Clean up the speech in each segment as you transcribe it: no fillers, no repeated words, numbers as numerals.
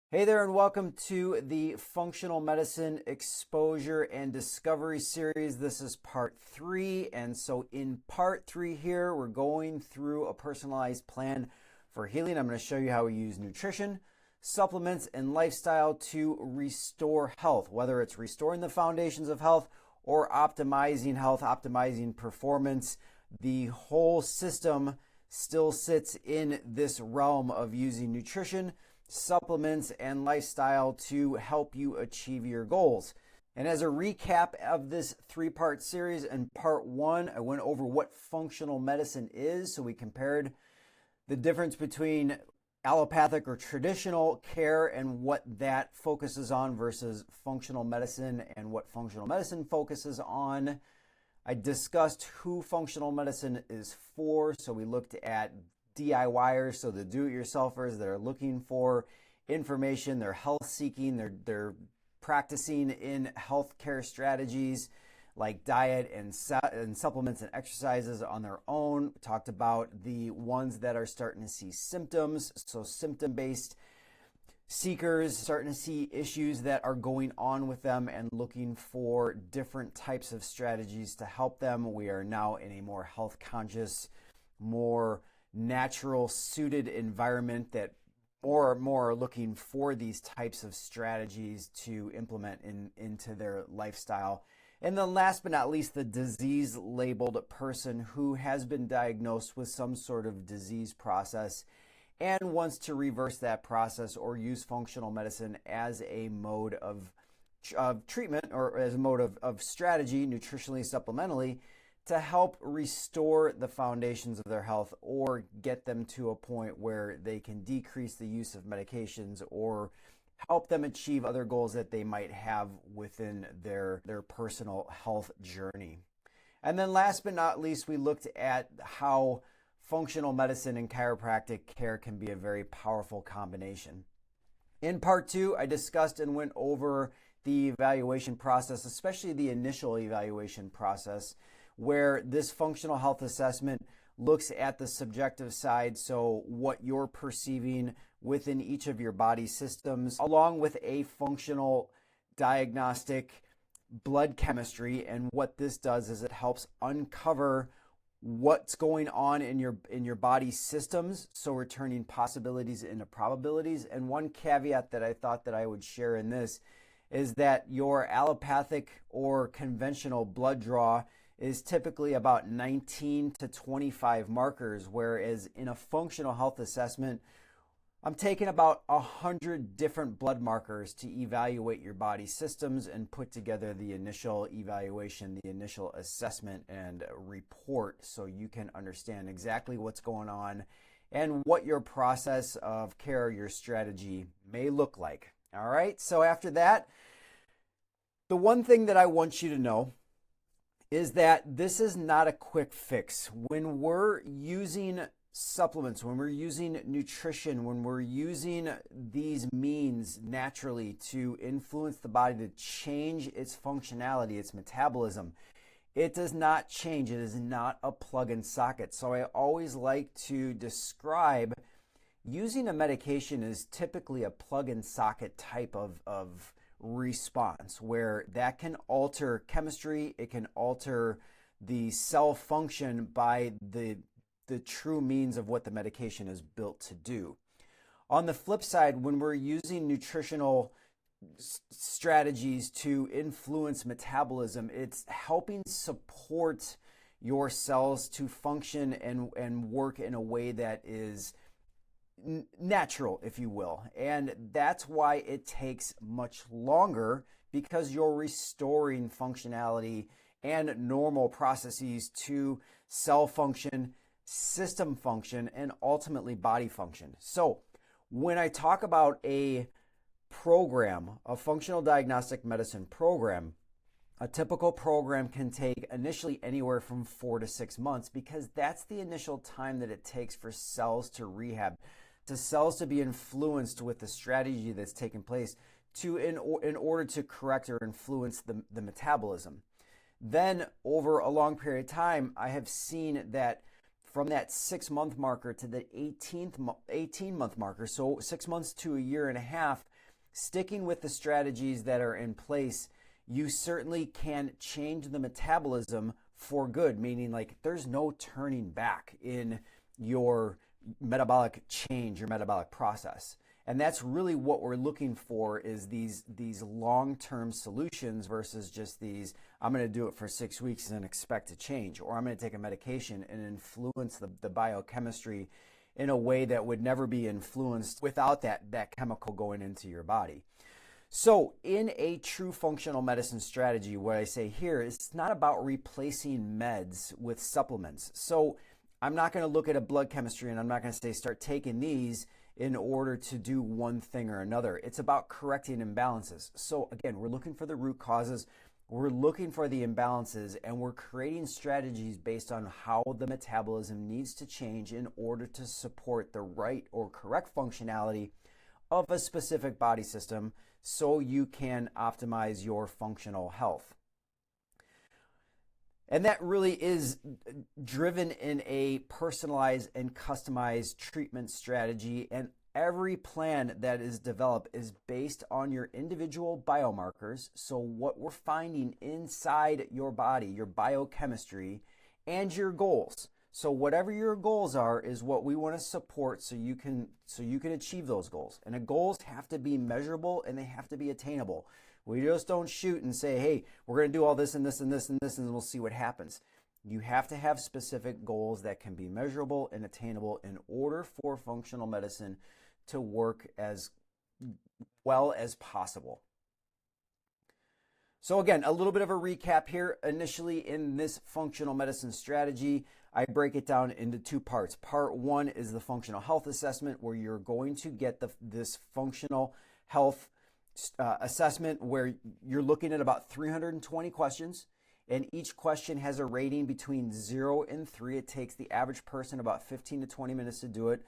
Hey there, and welcome to the Functional Medicine Exposure and Discovery Series. This is part 3. And so, in part 3 here, we're going through a personalized plan for healing. I'm going to show you how we use nutrition, supplements, and lifestyle to restore health, whether it's restoring the foundations of health or optimizing health, optimizing performance. The whole system still sits in this realm of using nutrition, supplements, and lifestyle to help you achieve your goals. And as a recap of this 3-part series, in part 1, I went over what functional medicine is. So we compared the difference between allopathic or traditional care and what that focuses on versus functional medicine and what functional medicine focuses on. I discussed who functional medicine is for. So we looked at DIYers, so the do-it-yourselfers that are looking for information, they're health-seeking, they're practicing in healthcare strategies like diet and supplements and exercises on their own. We talked about the ones that are starting to see symptoms, so symptom-based seekers starting to see issues that are going on with them and looking for different types of strategies to help them. We are now in a more health-conscious, more natural suited environment that more and more are looking for these types of strategies to implement into their lifestyle. And then last but not least, the disease labeled person who has been diagnosed with some sort of disease process and wants to reverse that process or use functional medicine as a mode of treatment or as a mode of strategy, nutritionally, supplementally, to help restore the foundations of their health or get them to a point where they can decrease the use of medications or help them achieve other goals that they might have within their personal health journey. And then last but not least, we looked at how functional medicine and chiropractic care can be a very powerful combination. In part 2, I discussed and went over the evaluation process, especially the initial evaluation process, where this functional health assessment looks at the subjective side, so what you're perceiving within each of your body systems, along with a functional diagnostic blood chemistry. And what this does is it helps uncover what's going on in your body systems, so we're turning possibilities into probabilities. And one caveat that I thought that I would share in this is that your allopathic or conventional blood draw is typically about 19 to 25 markers, whereas in a functional health assessment, I'm taking about 100 different blood markers to evaluate your body systems and put together the initial evaluation, the initial assessment and report, so you can understand exactly what's going on and what your process of care, your strategy may look like. All right, so after that, the one thing that I want you to know is that this is not a quick fix. When we're using supplements, when we're using nutrition, when we're using these means naturally to influence the body to change its functionality, its metabolism, it does not change. It is not a plug and socket. So I always like to describe using a medication as typically a plug and socket type of response, where that can alter chemistry, it can alter the cell function by the true means of what the medication is built to do. On the flip side, when we're using nutritional strategies to influence metabolism, it's helping support your cells to function and work in a way that is natural, if you will. And that's why it takes much longer, because you're restoring functionality and normal processes to cell function, system function, and ultimately body function. So when I talk about a program, a functional diagnostic medicine program, a typical program can take initially anywhere from 4 to 6 months, because that's the initial time that it takes for cells to rehab, to cells to be influenced with the strategy that's taking place to in order to correct or influence the metabolism. Then over a long period of time, I have seen that from that 6-month marker to the 18-month marker, so 6 months to a year and a half, sticking with the strategies that are in place, you certainly can change the metabolism for good, meaning like there's no turning back in your metabolic change, your metabolic process. And that's really what we're looking for, is these long-term solutions versus just these, I'm going to do it for 6 weeks and expect to change, or I'm going to take a medication and influence the biochemistry in a way that would never be influenced without that chemical going into your body. So in a true functional medicine strategy, what I say here is it's not about replacing meds with supplements. So I'm not going to look at a blood chemistry and I'm not going to say start taking these in order to do one thing or another. It's about correcting imbalances. So again, we're looking for the root causes, we're looking for the imbalances, and we're creating strategies based on how the metabolism needs to change in order to support the right or correct functionality of a specific body system so you can optimize your functional health. And that really is driven in a personalized and customized treatment strategy. And every plan that is developed is based on your individual biomarkers. So what we're finding inside your body, your biochemistry, and your goals. So whatever your goals are is what we want to support so you can achieve those goals. And the goals have to be measurable and they have to be attainable. We just don't shoot and say, hey, we're going to do all this and this and this and this, and we'll see what happens. You have to have specific goals that can be measurable and attainable in order for functional medicine to work as well as possible. So again, a little bit of a recap here. Initially in this functional medicine strategy, I break it down into two parts. Part one is the functional health assessment, where you're going to get this functional health assessment where you're looking at about 320 questions, and each question has a rating between 0 and 3. It takes the average person about 15 to 20 minutes to do it.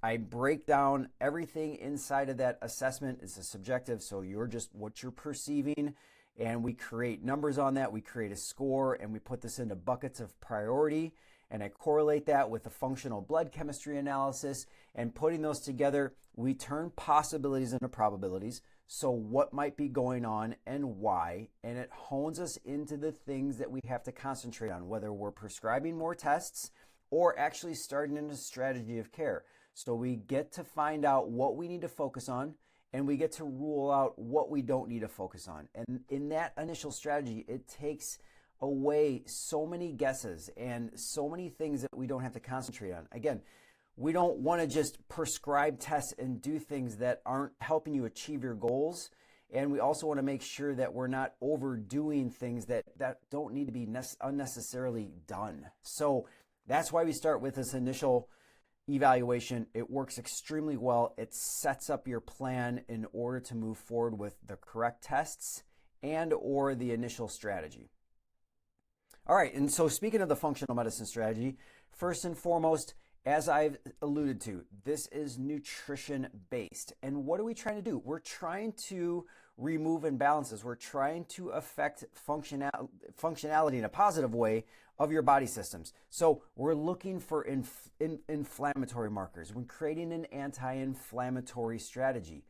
I break down everything inside of that assessment. It's a subjective, so you're just what you're perceiving, and we create numbers on that. We create a score, and we put this into buckets of priority, and I correlate that with the functional blood chemistry analysis, and putting those together, we turn possibilities into probabilities. So what might be going on and why, and it hones us into the things that we have to concentrate on, whether we're prescribing more tests or actually starting in a strategy of care. So we get to find out what we need to focus on, and we get to rule out what we don't need to focus on. And in that initial strategy, it takes away so many guesses and so many things that we don't have to concentrate on. Again, we don't want to just prescribe tests and do things that aren't helping you achieve your goals. And we also want to make sure that we're not overdoing things that don't need to be unnecessarily done. So that's why we start with this initial evaluation. It works extremely well. It sets up your plan in order to move forward with the correct tests and or the initial strategy. All right, and so speaking of the functional medicine strategy, first and foremost, as I've alluded to, this is nutrition-based. And what are we trying to do? We're trying to remove imbalances. We're trying to affect functionality in a positive way of your body systems. So we're looking for inflammatory markers. We're creating an anti-inflammatory strategy.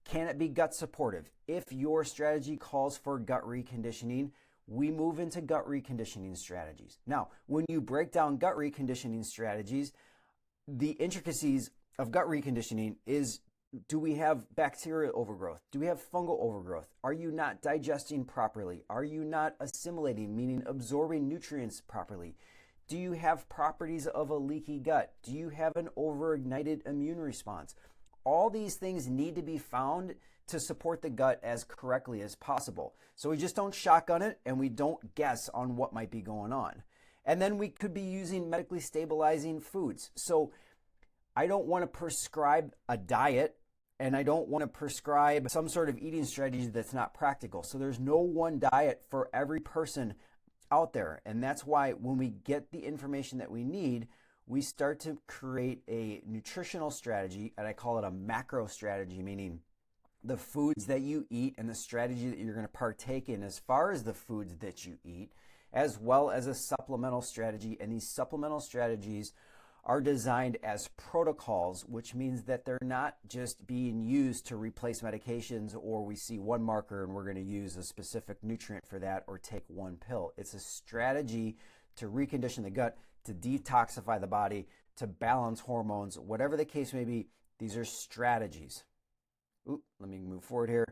Can it be gut supportive? If your strategy calls for gut reconditioning, we move into gut reconditioning strategies. Now, when you break down gut reconditioning strategies, the intricacies of gut reconditioning is, do we have bacterial overgrowth? Do we have fungal overgrowth? Are you not digesting properly? Are you not assimilating, meaning absorbing nutrients properly? Do you have properties of a leaky gut? Do you have an overignited immune response? All these things need to be found to support the gut as correctly as possible. So we just don't shotgun it and we don't guess on what might be going on. And then we could be using medically stabilizing foods. So I don't want to prescribe a diet and I don't want to prescribe some sort of eating strategy that's not practical. So there's no one diet for every person out there. And that's why when we get the information that we need, we start to create a nutritional strategy, and I call it a macro strategy, meaning the foods that you eat and the strategy that you're going to partake in as far as the foods that you eat, as well as a supplemental strategy. And these supplemental strategies are designed as protocols, which means that they're not just being used to replace medications, or we see one marker and we're going to use a specific nutrient for that or take one pill. It's a strategy to recondition the gut, to detoxify the body, to balance hormones, whatever the case may be. These are strategies. Let me move forward here.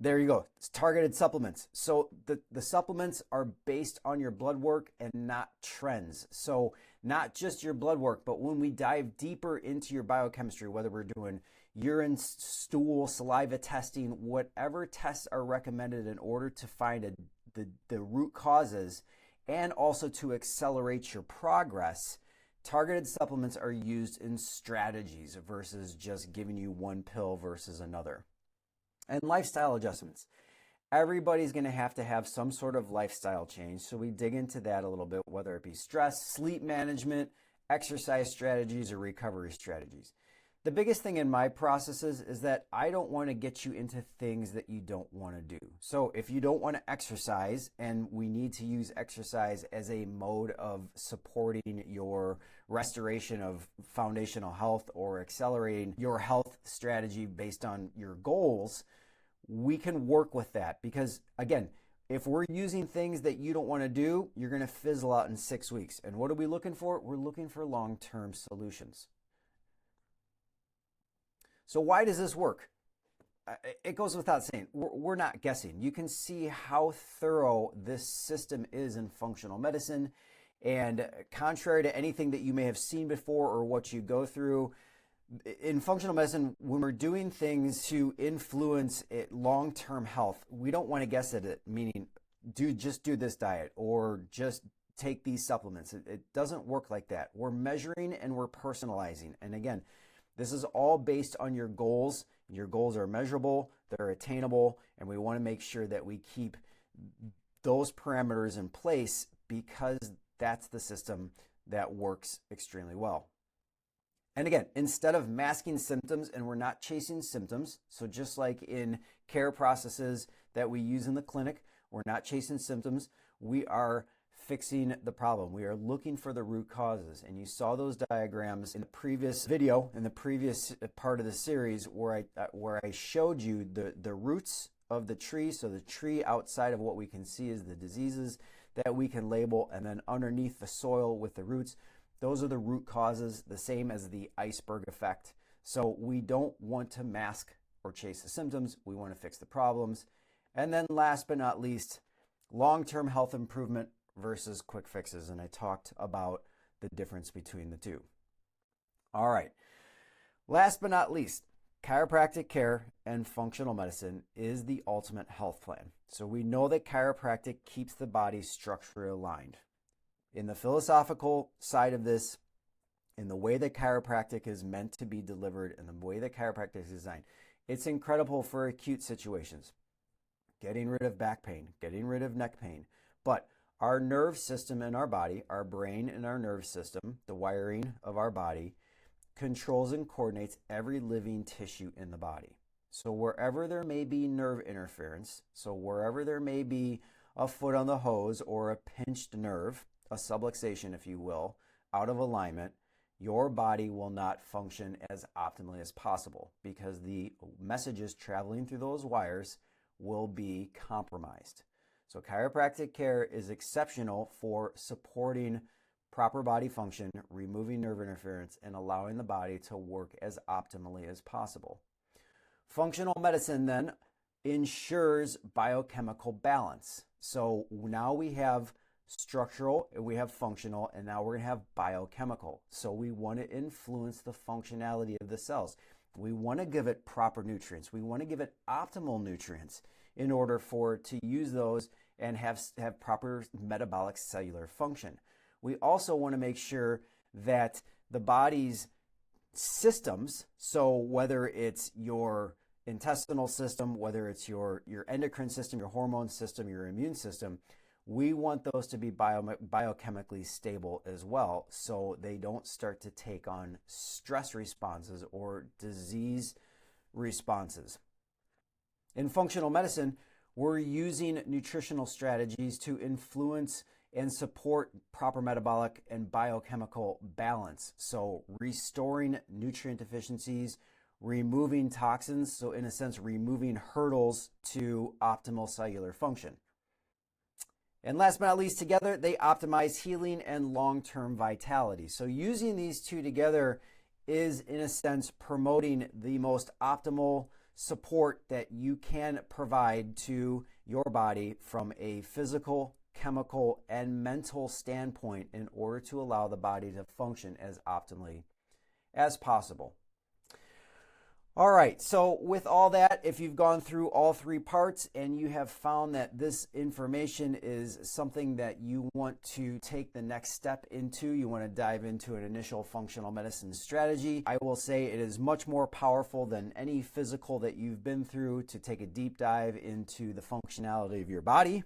There you go. It's targeted supplements. So the supplements are based on your blood work and not trends. So not just your blood work, but when we dive deeper into your biochemistry, whether we're doing urine, stool, saliva testing, whatever tests are recommended in order to find the root causes and also to accelerate your progress, targeted supplements are used in strategies versus just giving you one pill versus another. And lifestyle adjustments. Everybody's going to have some sort of lifestyle change. So we dig into that a little bit, whether it be stress, sleep management, exercise strategies, or recovery strategies. The biggest thing in my processes is that I don't want to get you into things that you don't want to do. So if you don't want to exercise, and we need to use exercise as a mode of supporting your restoration of foundational health or accelerating your health strategy based on your goals, we can work with that. Because again, if we're using things that you don't want to do, you're going to fizzle out in 6 weeks. And what are we looking for? We're looking for long-term solutions. So why does this work? It goes without saying, we're not guessing. You can see how thorough this system is in functional medicine. And contrary to anything that you may have seen before or what you go through, in functional medicine, when we're doing things to influence long-term health, we don't want to guess at it, meaning just do this diet or just take these supplements. It doesn't work like that. We're measuring and we're personalizing. And again, this is all based on your goals. Your goals are measurable, they're attainable, and we want to make sure that we keep those parameters in place because that's the system that works extremely well. And again, instead of masking symptoms, and we're not chasing symptoms, so just like in care processes that we use in the clinic, we're not chasing symptoms, we are fixing the problem. We are looking for the root causes. And you saw those diagrams in the previous video, in the previous part of the series, where I showed you the roots of the tree. So the tree outside of what we can see is the diseases that we can label, and then underneath the soil with the roots, those are the root causes, the same as the iceberg effect. So we don't want to mask or chase the symptoms. We want to fix the problems. And then last but not least, long-term health improvement versus quick fixes. And I talked about the difference between the two. All right. Last but not least, chiropractic care and functional medicine is the ultimate health plan. So we know that chiropractic keeps the body structurally aligned. In the philosophical side of this, in the way that chiropractic is meant to be delivered and the way that chiropractic is designed, it's incredible for acute situations. Getting rid of back pain, getting rid of neck pain. But our nerve system in our body, our brain and our nerve system, the wiring of our body, controls and coordinates every living tissue in the body. So wherever there may be nerve interference, so wherever there may be a foot on the hose or a pinched nerve, a subluxation, if you will, out of alignment, your body will not function as optimally as possible because the messages traveling through those wires will be compromised. So chiropractic care is exceptional for supporting proper body function, removing nerve interference, and allowing the body to work as optimally as possible. Functional medicine then ensures biochemical balance. So now we have structural, we have functional, and now we're going to have biochemical. So we want to influence the functionality of the cells. We want to give it proper nutrients. We want to give it optimal nutrients in order for it to use those and have proper metabolic cellular function. We also want to make sure that the body's systems, so whether it's your intestinal system, whether it's your endocrine system, your hormone system, your immune system, we want those to be biochemically stable as well, so they don't start to take on stress responses or disease responses. In functional medicine, we're using nutritional strategies to influence and support proper metabolic and biochemical balance. So restoring nutrient deficiencies, removing toxins, so in a sense, removing hurdles to optimal cellular function. And last but not least, together, they optimize healing and long-term vitality. So using these two together is, in a sense, promoting the most optimal support that you can provide to your body from a physical, chemical, and mental standpoint in order to allow the body to function as optimally as possible. All right, so with all that, if you've gone through all three parts and you have found that this information is something that you want to take the next step into, you want to dive into an initial functional medicine strategy, I will say it is much more powerful than any physical that you've been through to take a deep dive into the functionality of your body.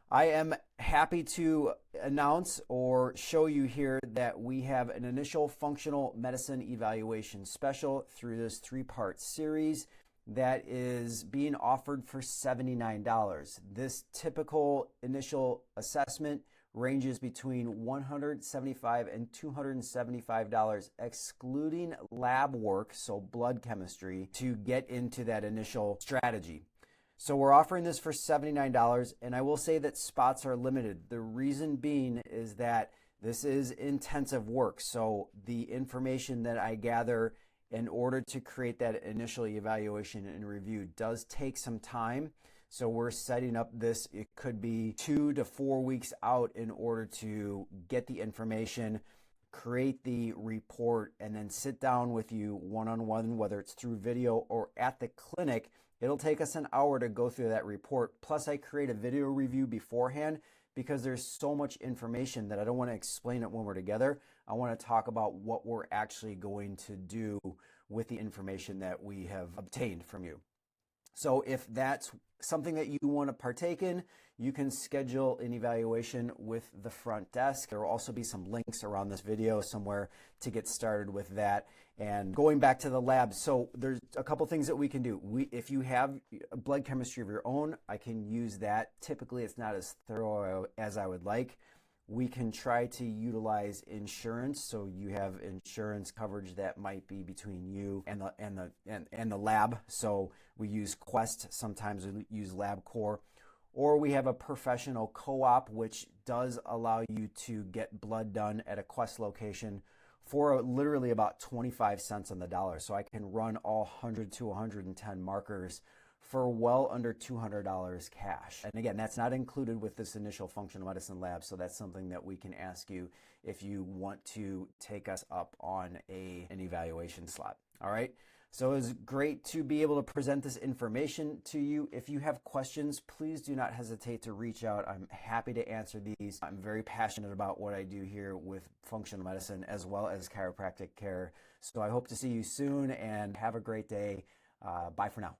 I am happy to announce or show you here that we have an initial functional medicine evaluation special through this three-part series that is being offered for $79. This typical initial assessment ranges between $175 and $275, excluding lab work, so blood chemistry, to get into that initial strategy. So we're offering this for $79, and I will say that spots are limited. The reason being is that this is intensive work. So the information that I gather in order to create that initial evaluation and review does take some time. So we're setting up this, it could be 2 to 4 weeks out in order to get the information, create the report, and then sit down with you one-on-one, whether it's through video or at the clinic. It'll take us an hour to go through that report. Plus, I create a video review beforehand because there's so much information that I don't want to explain it when we're together. I want to talk about what we're actually going to do with the information that we have obtained from you. So if that's something that you want to partake in, you can schedule an evaluation with the front desk. There will also be some links around this video somewhere to get started with that. And going back to the lab, so there's a couple things that we can do. If you have a blood chemistry of your own, I can use that. Typically, it's not as thorough as I would like. We can try to utilize insurance, so you have insurance coverage that might be between you and the lab. So we use Quest, sometimes we use LabCorp, or we have a professional co-op, which does allow you to get blood done at a Quest location for literally about 25 cents on the dollar. So I can run all 100 to 110 markers for well under $200 cash. And again, that's not included with this initial functional medicine lab, so that's something that we can ask you if you want to take us up on an evaluation slot. All right? So it was great to be able to present this information to you. If you have questions, please do not hesitate to reach out. I'm happy to answer these. I'm very passionate about what I do here with functional medicine as well as chiropractic care. So I hope to see you soon and have a great day. Bye for now.